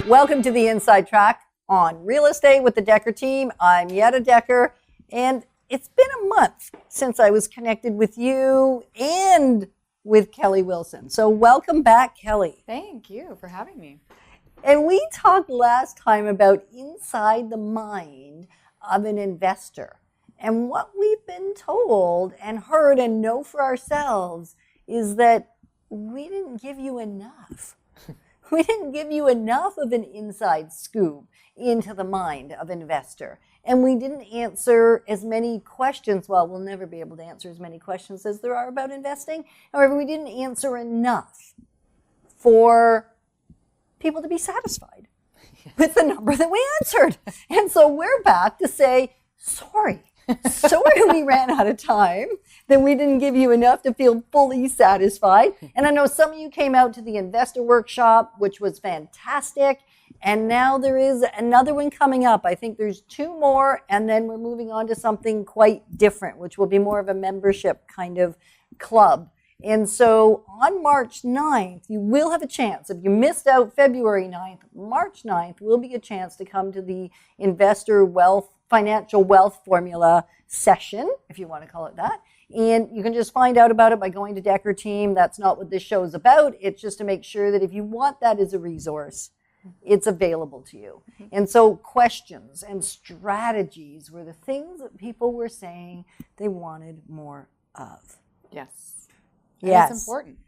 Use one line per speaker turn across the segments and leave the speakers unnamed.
Welcome to the Inside Track on Real Estate with the Dekker Team. I'm Yetta Dekker, and it's been a month since I was connected with you and with Kelly Willson. So welcome back, Kelly.
Thank you for having me.
And we talked last time about inside the mind of an investor. And what we've been told and heard and know for ourselves is that we didn't give you enough. We didn't give you enough of an inside scoop into the mind of an investor. And we didn't answer as many questions. Well, we'll never be able to answer as many questions as there are about investing. However, we didn't answer enough for people to be satisfied with the number that we answered. And so we're back to say, sorry we ran out of time, that we didn't give you enough to feel fully satisfied. And I know some of you came out to the investor workshop, which was fantastic. And now there is another one coming up. I think there's two more, and then we're moving on to something quite different, which will be more of a membership kind of club. And so on March 9th, you will have a chance. If you missed out February 9th, March 9th will be a chance to come to the Financial Wealth Formula session, if you want to call it that. And you can just find out about it by going to Dekker Team. That's not what this show is about. It's just to make sure that if you want that as a resource, it's available to you. And so questions and strategies were the things that people were saying they wanted more of.
Yes.
Yes.
It's important.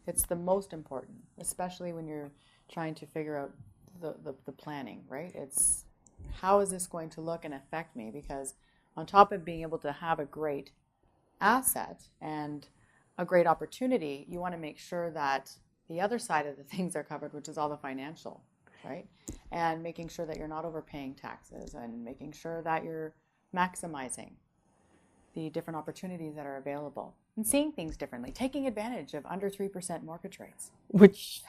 It's the most important, especially when you're trying to figure out the planning, right? It's how is this going to look and affect me? Because on top of being able to have a great asset and a great opportunity, you want to make sure that the other side of the things are covered, which is all the financial, right? And making sure that you're not overpaying taxes and making sure that you're maximizing the different opportunities that are available and seeing things differently, taking advantage of under 3% mortgage rates.
Which,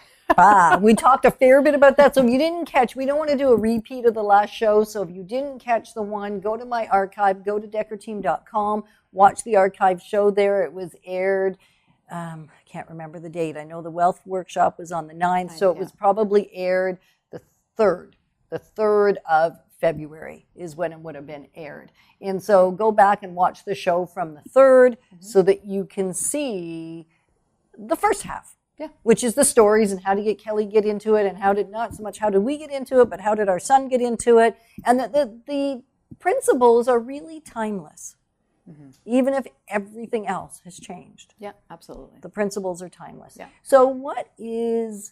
we talked a fair bit about that. So if you didn't catch, we don't want to do a repeat of the last show. So if you didn't catch the one, go to my archive, go to dekkerteam.com, watch the archive show there. It was aired. I can't remember the date. I know the wealth workshop was on the 9th. So it was probably aired the 3rd of February is when it would have been aired. And so go back and watch the show from the 3rd so that you can see the first half, which is the stories and how did Kelly get into it, and not so much how did we get into it, but how did our son get into it, and that the principles are really timeless, even if everything else has changed.
Yeah, absolutely.
The principles are timeless.
Yeah.
So what is,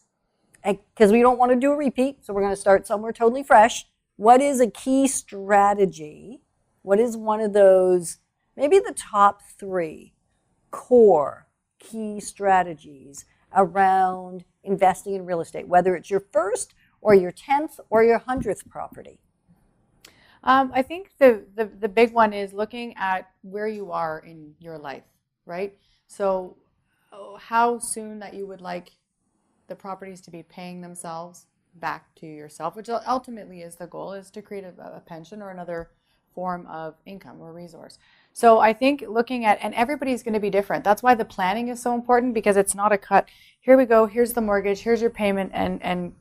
because we don't want to do a repeat, so we're going to start somewhere totally fresh. What is a key strategy? What is one of those, maybe the top 3 core key strategies around investing in real estate, whether it's your first or your 10th or your 100th property?
I think the big one is looking at where you are in your life, right? So how soon that you would like the properties to be paying themselves back to yourself, which ultimately is the goal, is to create a pension or another form of income or resource. So I think looking at, and everybody's going to be different. That's why the planning is so important, because it's not a cut. Here we go. Here's the mortgage. Here's your payment. And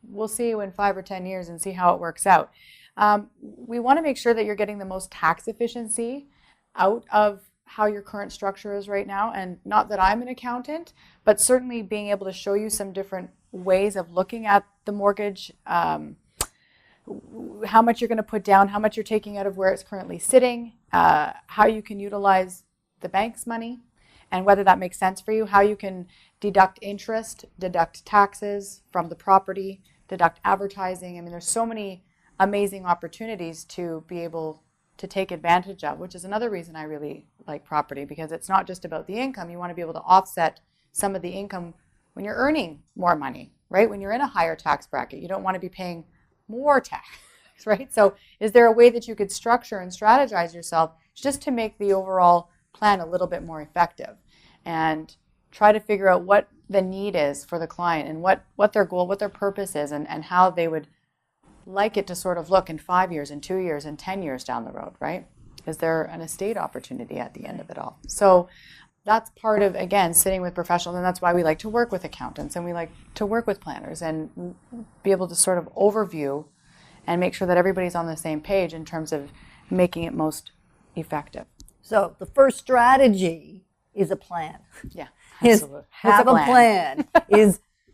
we'll see you in 5 or 10 years and see how it works out. We want to make sure that you're getting the most tax efficiency out of how your current structure is right now. And not that I'm an accountant, but certainly being able to show you some different ways of looking at the mortgage, how much you're going to put down, how much you're taking out of where it's currently sitting, how you can utilize the bank's money, and whether that makes sense for you, how you can deduct interest, deduct taxes from the property, deduct advertising. I mean, there's so many amazing opportunities to be able to take advantage of, which is another reason I really like property, because it's not just about the income. You want to be able to offset some of the income when you're earning more money, right? When you're in a higher tax bracket, you don't want to be paying more tax, right? So is there a way that you could structure and strategize yourself just to make the overall plan a little bit more effective, and try to figure out what the need is for the client and what their goal, what their purpose is, and how they would like it to sort of look in 5 years, in 2 years, and 10 years down the road, right? Is there an estate opportunity at the end of it all? So that's part of, again, sitting with professionals, and that's why we like to work with accountants and we like to work with planners and be able to sort of overview and make sure that everybody's on the same page in terms of making it most effective.
So the first strategy is a plan.
Yeah,
Is
absolutely.
have a plan.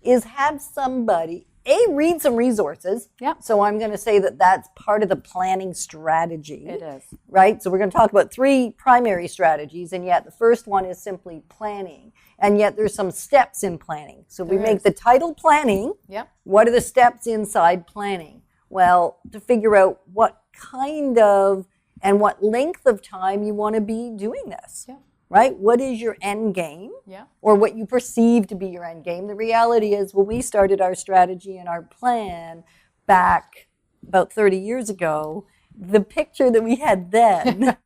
is have somebody read some resources.
Yeah.
So I'm going to say that that's part of the planning strategy.
It is.
Right? So we're going to talk about 3 primary strategies, and yet the first one is simply planning. And yet there's some steps in planning. So we make the title planning.
Yep.
What are the steps inside planning? Well, to figure out what kind of and what length of time you want to be doing this.
Yeah.
Right? What is your end game?
Yeah.
Or what you perceive to be your end game. The reality is, when we started our strategy and our plan back about 30 years ago, the picture that we had then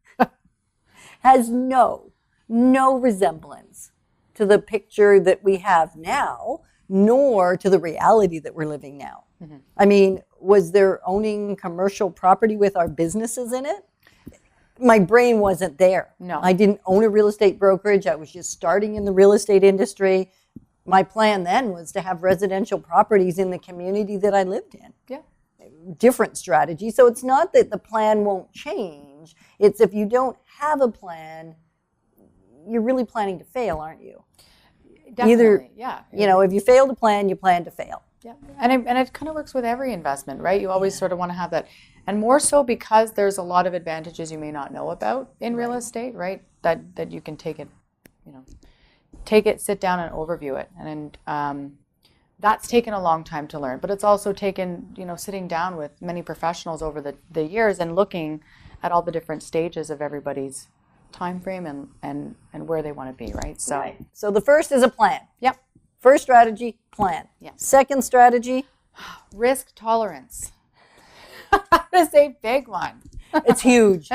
has no resemblance to the picture that we have now, nor to the reality that we're living now. Mm-hmm. I mean, was there owning commercial property with our businesses in it? My brain wasn't there.
No.
I didn't own a real estate brokerage. I was just starting in the real estate industry. My plan then was to have residential properties in the community that I lived in.
Yeah.
Different strategy. So it's not that the plan won't change. It's if you don't have a plan, you're really planning to fail, aren't you?
Definitely,
Either,
yeah.
You know, if you fail to plan, you plan to fail.
Yeah, and it kind of works with every investment, right? You always sort of want to have that. And more so because there's a lot of advantages you may not know about in real estate, right? That you can take it, sit down and overview it. And that's taken a long time to learn. But it's also taken, sitting down with many professionals over the years and looking at all the different stages of everybody's time frame and where they want to be, right?
So the first is a plan.
Yep.
First strategy, plan.
Yeah.
Second strategy,
risk tolerance. That is a big one.
It's huge.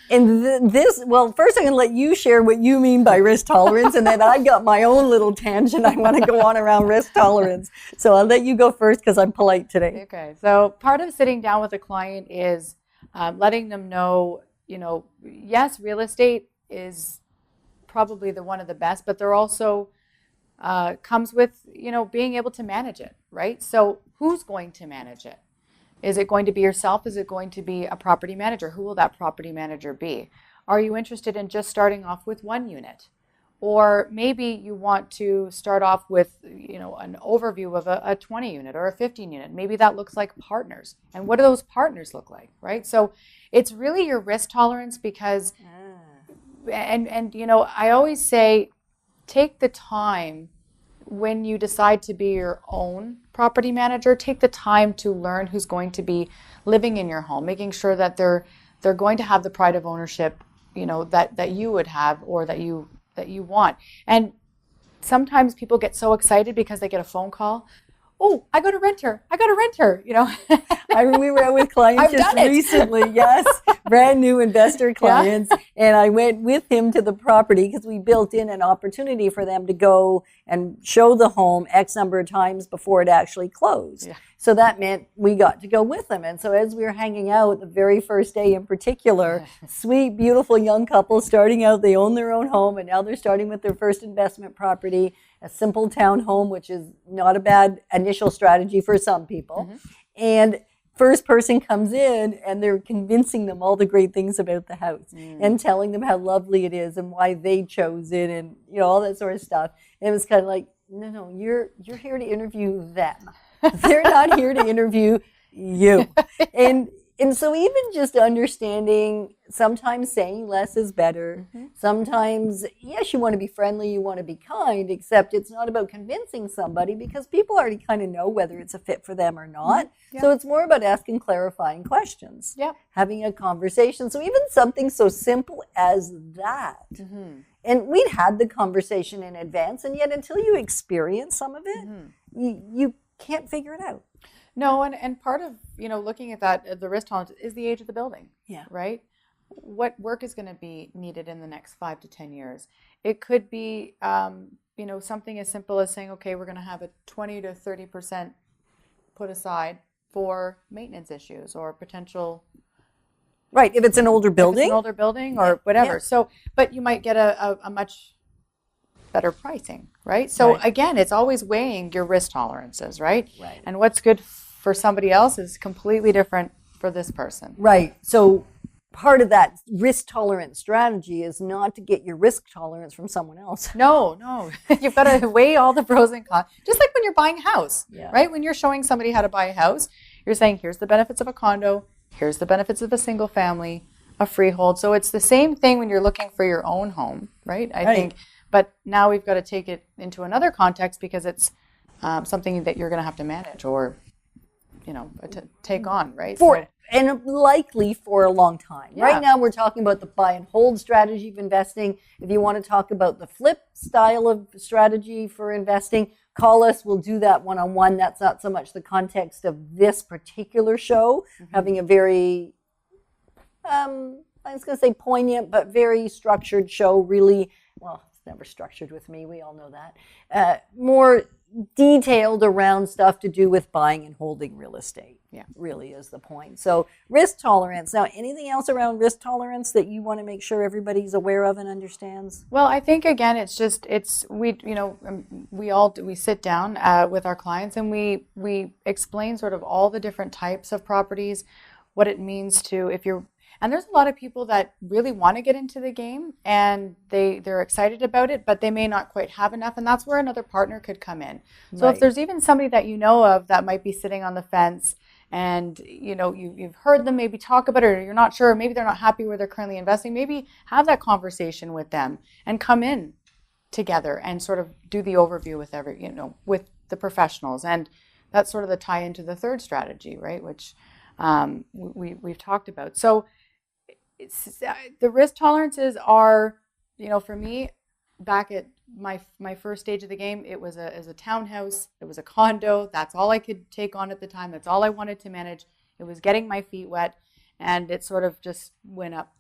And first I'm going to let you share what you mean by risk tolerance, and then I got my own little tangent I want to go on around risk tolerance. So I'll let you go first because I'm polite today.
Okay. So part of sitting down with a client is letting them know, yes, real estate is probably one of the best, but they're also comes with, being able to manage it, right? So who's going to manage it? Is it going to be yourself? Is it going to be a property manager? Who will that property manager be? Are you interested in just starting off with 1 unit? Or maybe you want to start off with, an overview of a 20 unit or a 15 unit. Maybe that looks like partners. And what do those partners look like, right? So it's really your risk tolerance because, I always say, take the time when you decide to be your own property manager, take the time to learn who's going to be living in your home, making sure that they're going to have the pride of ownership, that you would have or that you want. And sometimes people get so excited because they get a phone call. Oh, I got a renter.
We were out with clients just recently, yes, brand new investor clients. Yeah. And I went with him to the property because we built in an opportunity for them to go and show the home X number of times before it actually closed. Yeah. So that meant we got to go with them. And so as we were hanging out the very first day in particular, sweet, beautiful young couple starting out, they own their own home and now they're starting with their first investment property, a simple town home, which is not a bad initial strategy for some people. Mm-hmm. And first person comes in and they're convincing them all the great things about the house and telling them how lovely it is and why they chose it and all that sort of stuff. And it was kind of like, no, you're here to interview them. They're not here to interview you. And so even just understanding, sometimes saying less is better. Mm-hmm. Sometimes, yes, you want to be friendly, you want to be kind, except it's not about convincing somebody because people already kind of know whether it's a fit for them or not. Mm-hmm. Yep. So it's more about asking clarifying questions, having a conversation. So even something so simple as that. Mm-hmm. And we'd had the conversation in advance, and yet until you experience some of it, you can't figure it out.
No, and part of, looking at that, the risk tolerance is the age of the building, right? What work is going to be needed in the next 5 to 10 years? It could be, something as simple as saying, okay, we're going to have a 20 to 30% put aside for maintenance issues or potential
Right. If it's an older
If it's
building.
an older building or whatever.
Yeah.
So, but you might get a much better pricing, right? So again, it's always weighing your risk tolerances, right?
Right.
And what's good for somebody else is completely different for this person.
Right. So part of that risk tolerance strategy is not to get your risk tolerance from someone else.
No. You've got to weigh all the pros and cons. Just like when you're buying a house,
Yeah.
right? When you're showing somebody how to buy a house, you're saying, here's the benefits of a condo, here's the benefits of a single family, a freehold. So it's the same thing when you're looking for your own home, right? I think, but now we've got to take it into another context because it's something that you're going to have to manage or, to take on, right?
And likely for a long time.
Yeah.
Right now we're talking about the buy and hold strategy of investing. If you want to talk about the flip style of strategy for investing, call us. We'll do that one-on-one. That's not so much the context of this particular show, having a very, I was going to say poignant, but very structured show, really. Well, it's never structured with me. We all know that. More detailed around stuff to do with buying and holding real estate.
Yeah,
really is the point. So risk tolerance. Now, anything else around risk tolerance that you want to make sure everybody's aware of and understands?
Well, I think again, we sit down with our clients and we explain sort of all the different types of properties, what it means and there's a lot of people that really want to get into the game and they're excited about it, but they may not quite have enough. And that's where another partner could come in. So if there's even somebody that you know of that might be sitting on the fence and you've heard them maybe talk about it, or you're not sure, maybe they're not happy where they're currently investing, maybe have that conversation with them and come in together and sort of do the overview with the professionals. And that's sort of the tie into the third strategy, right? Which we've talked about. So the risk tolerances are, for me, back at my first stage of the game, it was a townhouse, it was a condo. That's all I could take on at the time. That's all I wanted to manage. It was getting my feet wet, and it sort of just went up,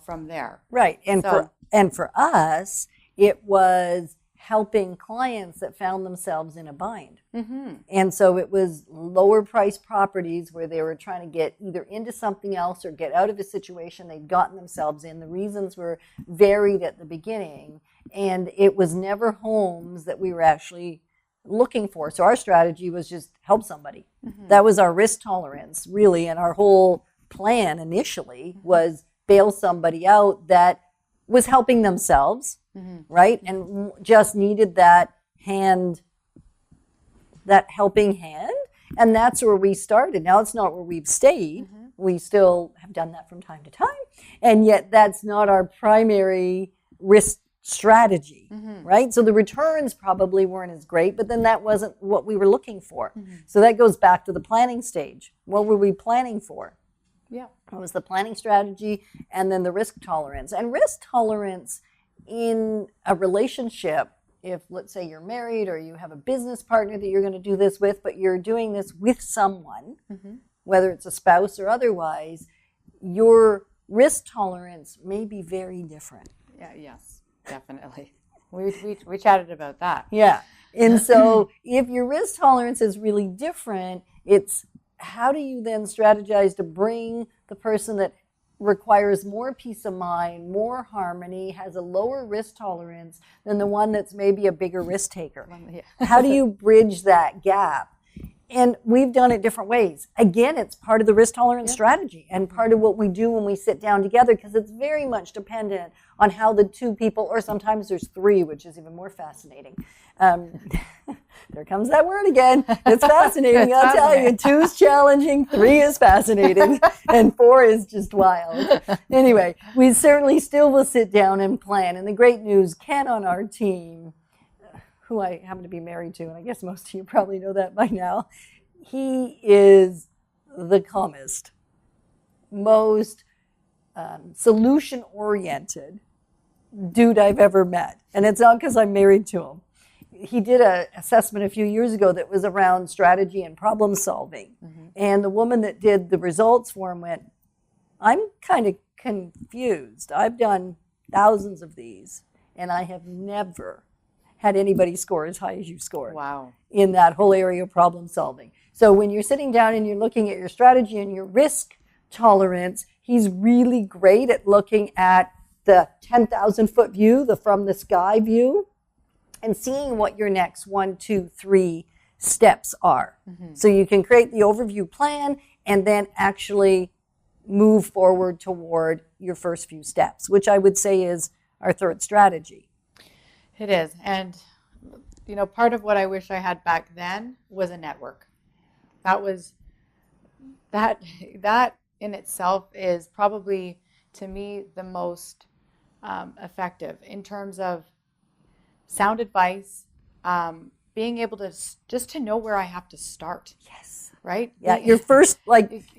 from there.
Right, and for us, it was helping clients that found themselves in a bind. And so it was lower priced properties where they were trying to get either into something else or get out of a situation they'd gotten themselves in. The reasons were varied at the beginning, and it was never homes that we were actually looking for. So our strategy was just help somebody. That was our risk tolerance, really, and our whole plan initially was bail somebody out that was helping themselves, right? And just needed that helping hand. And that's where we started. Now it's not where we've stayed. We still have done that from time to time. And yet that's not our primary risk strategy, right? So the returns probably weren't as great, but then that wasn't what we were looking for. So that goes back to the planning stage. What were we planning for?
Yeah.
It was the planning strategy and then the risk tolerance. And risk tolerance in a relationship, if let's say you're married or you have a business partner that you're going to do this with, but you're doing this with someone, whether it's a spouse or otherwise, your risk tolerance may be very different.
Yeah, yes, definitely. We chatted about that.
Yeah. And so if your risk tolerance is really different, it's how do you then strategize to bring the person that requires more peace of mind, more harmony, has a lower risk tolerance than the one that's maybe a bigger risk taker? How do you bridge that gap? And we've done it different ways. Again, it's part of the risk tolerance strategy and part of what we do when we sit down together, because it's very much dependent on how the two people, or sometimes there's three, which is even more fascinating. There comes that word again. It's fascinating, I'll tell you. 2 is challenging, 3 is fascinating, and 4 is just wild. Anyway, we certainly still will sit down and plan. And the great news, Ken on our team, who I happen to be married to, and I guess most of you probably know that by now, he is the calmest, most solution-oriented dude I've ever met. And it's not because I'm married to him. He did an assessment a few years ago that was around strategy and problem solving. And the woman that did the results for him went, I'm kind of confused. I've done thousands of these, and I have never had anybody score as high as you scored.
Wow.
In that whole area of problem solving. So when you're sitting down and you're looking at your strategy and your risk tolerance, He's really great at looking at the 10,000 foot view, the from the sky view, and seeing what your next 1, 2, 3 steps are. So you can create the overview plan and then actually move forward toward your first few steps, which I would say is our third strategy.
It is. And, part of what I wish I had back then was a network. That in itself is probably, to me, the most effective in terms of sound advice, being able to just to know where I have to start.
Yes.
Right?
Yeah, your first,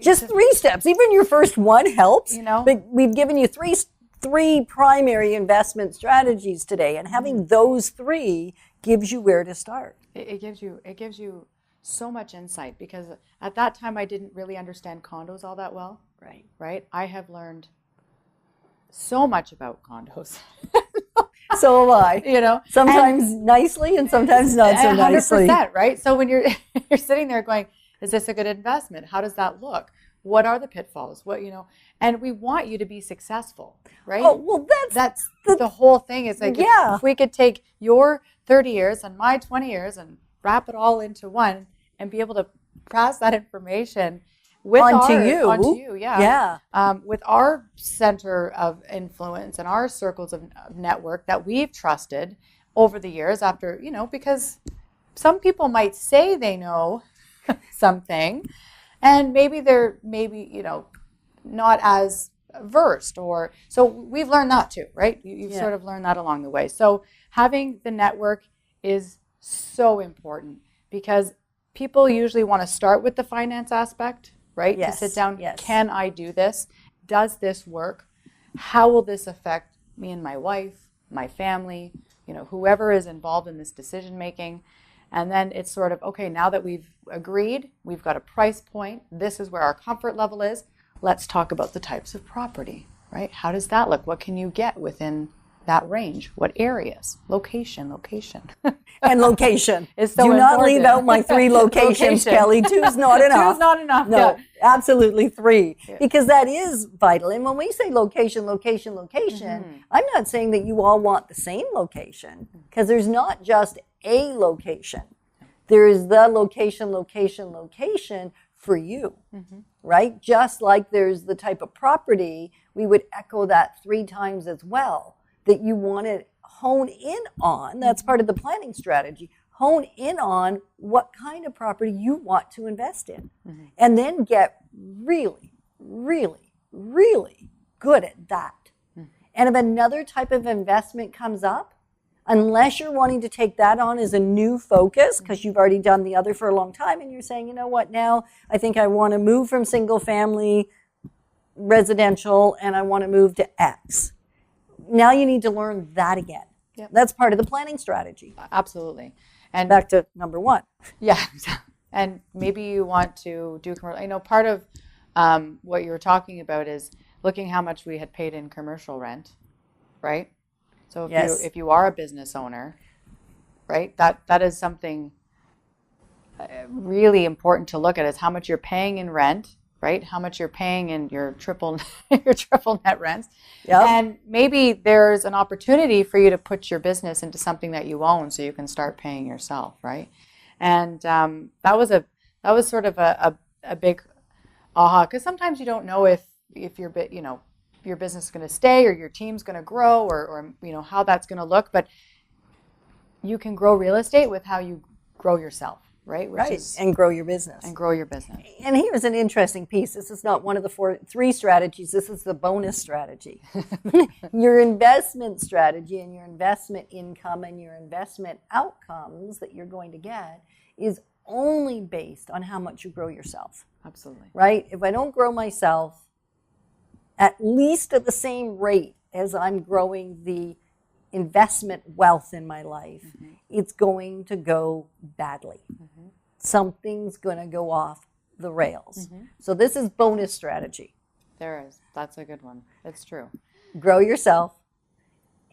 just 3 steps. Even your first one helps. But we've given you three primary investment strategies today, and having those 3 gives you where to start.
It gives you so much insight, because at that time I didn't really understand condos all that well. Right? I have learned so much about condos.
So have I. Sometimes nicely and sometimes not so nicely.
100%, right? So when you're sitting there going, is this a good investment? How does that look? What are the pitfalls? And we want you to be successful, right?
Oh, well,
that's the whole thing. Is like, if we could take your 30 years and my 20 years and wrap it all into one and be able to pass that information onto you, with our center of influence and our circles of network that we've trusted over the years, after, because some people might say they know something, and maybe they're not as versed, or so we've learned that too, right? You've sort of learned that along the way. So having the network is so important, because people usually want to start with the finance aspect, right?
Yes.
To sit down, can I do this? Does this work? How will this affect me and my wife, my family, whoever is involved in this decision making? And then it's sort of, okay, now that we've agreed, we've got a price point, this is where our comfort level is, let's talk about the types of property, right? How does that look? What can you get within that range? What areas? Location.
And location.
Is so
Do
important.
not leave out my 3 locations, Kelly. 2 is not enough.
2 is not enough.
No, absolutely 3. Yeah. Because that is vital. And when we say location, I'm not saying that you all want the same location, because there's not just a location. There is the location for you, right? Just like there's the type of property, we would echo that 3 times as well, that you want to hone in on. That's part of the planning strategy. Hone in on what kind of property you want to invest in, and then get really, really, really good at that. And if another type of investment comes up, unless you're wanting to take that on as a new focus, because you've already done the other for a long time, and you're saying, you know what, now I think I want to move from single family residential and I want to move to X. Now you need to learn that again.
Yep.
That's part of the planning strategy.
Absolutely. And
back to number 1.
Yeah. And maybe you want to do commercial. Part of what you were talking about is looking how much we had paid in commercial rent, right? So if you are a business owner, right, that is something really important to look at, is how much you're paying in rent, right? How much you're paying in your triple net rents. Yep. And maybe there's an opportunity for you to put your business into something that you own, so you can start paying yourself, right? And that was sort of a big aha, because sometimes you don't know if your business is going to stay, or your team's going to grow, or how that's going to look. But you can grow real estate with how you grow yourself, right?
And grow your business. And here's an interesting piece. This is not one of the 3 strategies. This is the bonus strategy. Your investment strategy and your investment income and your investment outcomes that you're going to get is only based on how much you grow yourself.
Absolutely.
Right? If I don't grow myself at least at the same rate as I'm growing the investment wealth in my life, it's going to go badly. Something's going to go off the rails. So this is bonus strategy.
There is. That's a good one. It's true.
Grow yourself,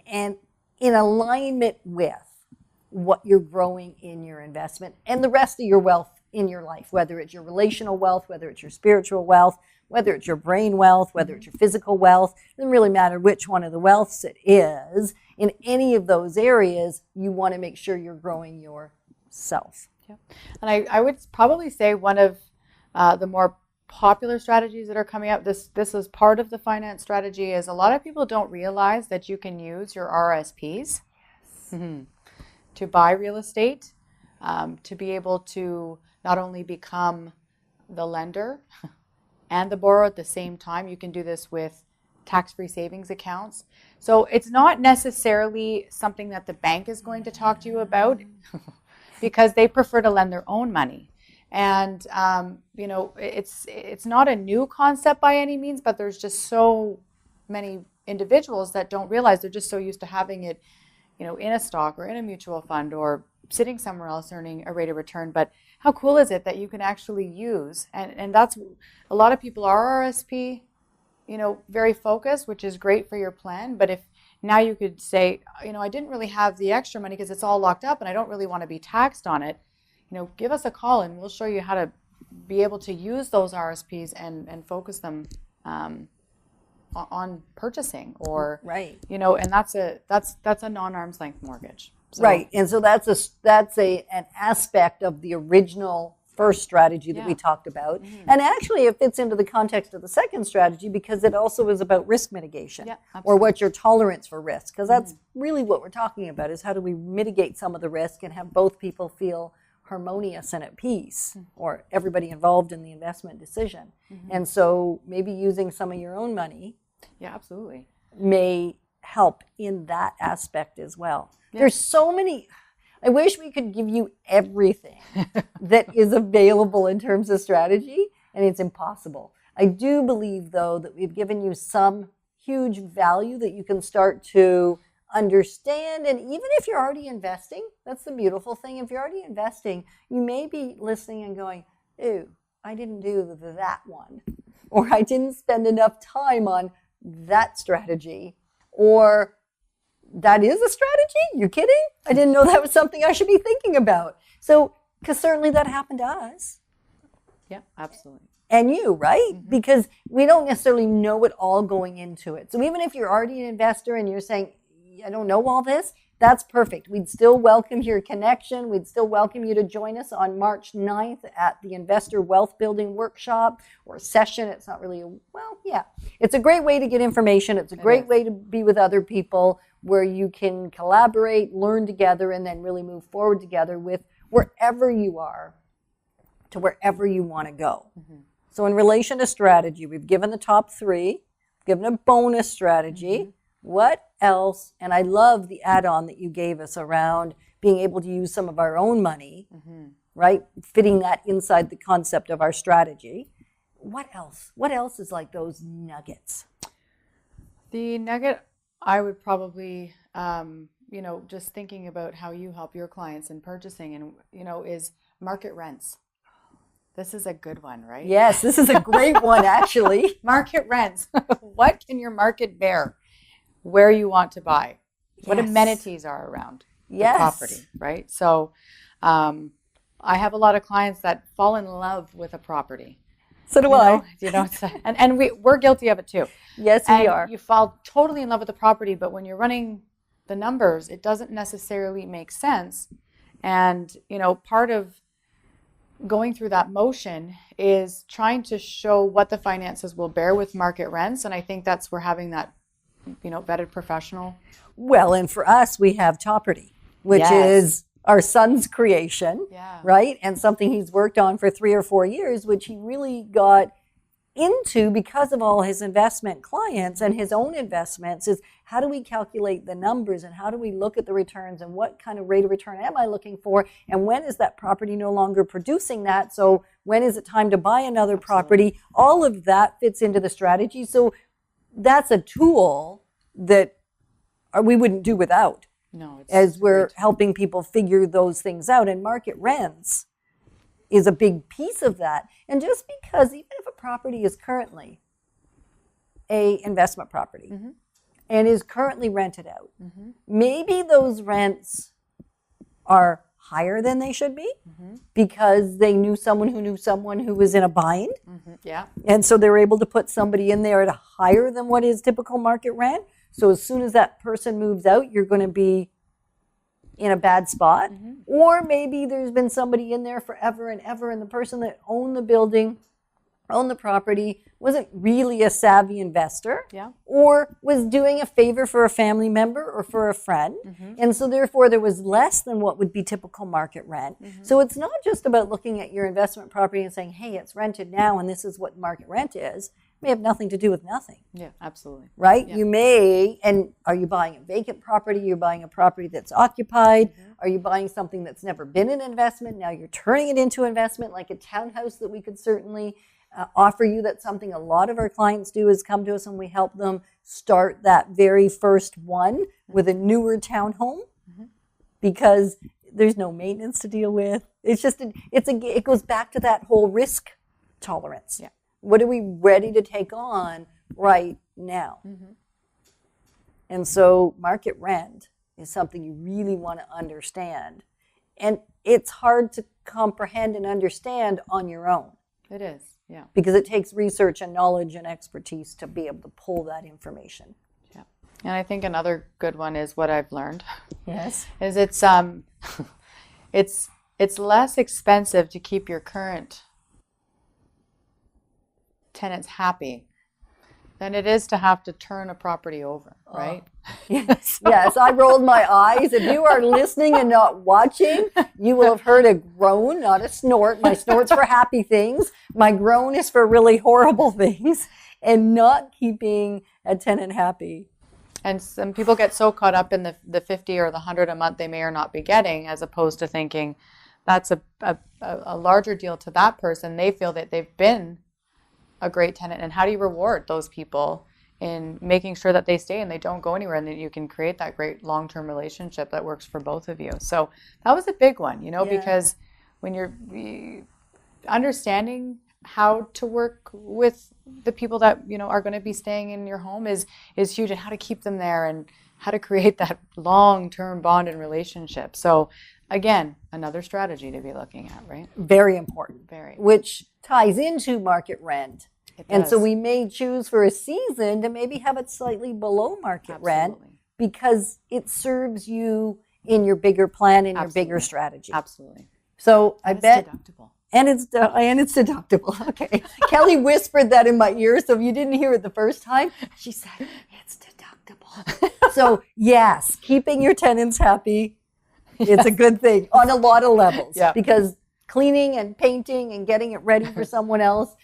and in alignment with what you're growing in your investment and the rest of your wealth in your life, whether it's your relational wealth, whether it's your spiritual wealth, whether it's your brain wealth, whether it's your physical wealth. It doesn't really matter which one of the wealths it is. In any of those areas, you want to make sure you're growing yourself.
Yeah. And I would probably say one of the more popular strategies that are coming up, this is part of the finance strategy, is a lot of people don't realize that you can use your RSPs to buy real estate, to be able to not only become the lender and the borrower at the same time. You can do this with tax-free savings accounts. So it's not necessarily something that the bank is going to talk to you about because they prefer to lend their own money. And, it's not a new concept by any means, but there's just so many individuals that don't realize. They're just so used to having it, in a stock or in a mutual fund or sitting somewhere else earning a rate of return. But how cool is it that you can actually use, and that's, a lot of people are RSP, very focused, which is great for your plan. But if now you could say, I didn't really have the extra money because it's all locked up and I don't really want to be taxed on it, give us a call and we'll show you how to be able to use those RSPs and focus them on purchasing, or
right,
and that's a non-arm's length mortgage. So,
right, and so that's an aspect of the original first strategy that we talked about, and actually it fits into the context of the second strategy because it also is about risk mitigation, or what's your tolerance for risk, because that's really what we're talking about, is how do we mitigate some of the risk and have both people feel harmonious and at peace, or everybody involved in the investment decision. And so maybe using some of your own money
absolutely
may help in that aspect as well. There's so many. I wish we could give you everything that is available in terms of strategy, and it's impossible. I do believe, though, that we've given you some huge value that you can start to understand. And even if you're already investing, that's the beautiful thing. If you're already investing, you may be listening and going, "Ooh, I didn't do that one," or "I didn't spend enough time on that strategy," or "That is a strategy? You kidding? I didn't know that was something I should be thinking about." So, because certainly that happened to us.
Yeah, absolutely.
And you, right? Because we don't necessarily know it all going into it. So even if you're already an investor and you're saying, "I don't know all this," that's perfect. We'd still welcome your connection. We'd still welcome you to join us on March 9th at the Investor Wealth Building Workshop or session. It's not really it's a great way to get information. It's a great way to be with other people where you can collaborate, learn together, and then really move forward together with wherever you are to wherever you want to go. So in relation to strategy, we've given the top three, given a bonus strategy. What else? And I love the add-on that you gave us around being able to use some of our own money, right? Fitting that inside the concept of our strategy. What else? What else is like those nuggets?
The nugget, I would probably, just thinking about how you help your clients in purchasing and, is market rents. This is a good one, right?
Yes, this is a great one, actually.
Market rents. What can your market bear? Where you want to buy? What amenities are around the property, right? So I have a lot of clients that fall in love with a property.
So do I.
And we're guilty of it too.
Yes, we are.
You fall totally in love with the property, but when you're running the numbers, it doesn't necessarily make sense. And, part of going through that motion is trying to show what the finances will bear with market rents. And I think that's where having that, vetted professional.
Well, and for us, we have Toperty, which is our son's creation, right? And something he's worked on for 3 or 4 years, which he really got into because of all his investment clients and his own investments, is how do we calculate the numbers and how do we look at the returns and what kind of rate of return am I looking for, and when is that property no longer producing that, so when is it time to buy another property? All of that fits into the strategy. So that's a tool that we wouldn't do without.
No,
as we're helping people figure those things out. And market rents is a big piece of that. And just because even if a property is currently a investment property and is currently rented out, maybe those rents are higher than they should be because they knew someone who was in a bind.
Yeah.
And so they're able to put somebody in there at a higher than what is typical market rent. So as soon as that person moves out, you're going to be in a bad spot. Or maybe there's been somebody in there forever and ever, and the person that owned the building, owned the property, wasn't really a savvy investor, or was doing a favor for a family member or for a friend. And so therefore there was less than what would be typical market rent. So it's not just about looking at your investment property and saying, hey, it's rented now and this is what market rent is. It may have nothing to do with nothing.
Yeah, absolutely.
Right? Yeah. You may, and are you buying a vacant property? You're buying a property that's occupied? Are you buying something that's never been an investment? Now you're turning it into investment, like a townhouse that we could certainly offer you. That's something a lot of our clients do, is come to us and we help them start that very first one with a newer townhome because there's no maintenance to deal with. It's just, it goes back to that whole risk tolerance.
Yeah.
What are we ready to take on right now? And so market rent is something you really want to understand. And it's hard to comprehend and understand on your own.
It is, yeah.
Because it takes research and knowledge and expertise to be able to pull that information.
Yeah. And I think another good one is what I've learned.
Yes.
Is it's less expensive to keep your current tenants happy than it is to have to turn a property over, right?
Yes, yes. I rolled my eyes. If you are listening and not watching, you will have heard a groan, not a snort. My snort's for happy things. My groan is for really horrible things, and not keeping a tenant happy.
And some people get so caught up in the 50 or the 100 a month they may or not be getting, as opposed to thinking that's a larger deal to that person. They feel that they've been a great tenant, and how do you reward those people in making sure that they stay and they don't go anywhere, and that you can create that great long-term relationship that works for both of you. So that was a big one, because when you're understanding how to work with the people that are going to be staying in your home is huge, and how to keep them there and how to create that long-term bond and relationship. So again, another strategy to be looking at, right?
Very important.
Very.
Which ties into market rent.
It
And
does.
so we may choose for a season to maybe have it slightly below market rent because it serves you in your bigger plan and your bigger strategy.
Absolutely.
So I bet.
It's deductible.
And it's deductible. Okay. Kelly whispered that in my ear, so if you didn't hear it the first time, she said, it's deductible. So yes, keeping your tenants happy, it's a good thing on a lot of levels.
Yeah.
Because cleaning and painting and getting it ready for someone else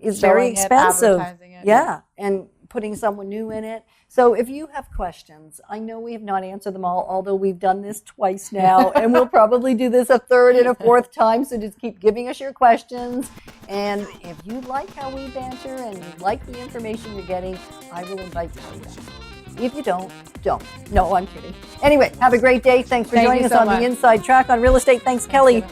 is very
Showing it,
expensive.
advertising it.
Yeah, and putting someone new in it. So if you have questions, I know we have not answered them all, although we've done this twice now, and we'll probably do this a third and a fourth time, so just keep giving us your questions. And if you like how we banter and you like the information you're getting, I will invite you to that. If you don't. No, I'm kidding. Anyway, have a great day. Thanks for joining us on the Inside Track on Real Estate. Thanks, Kelly.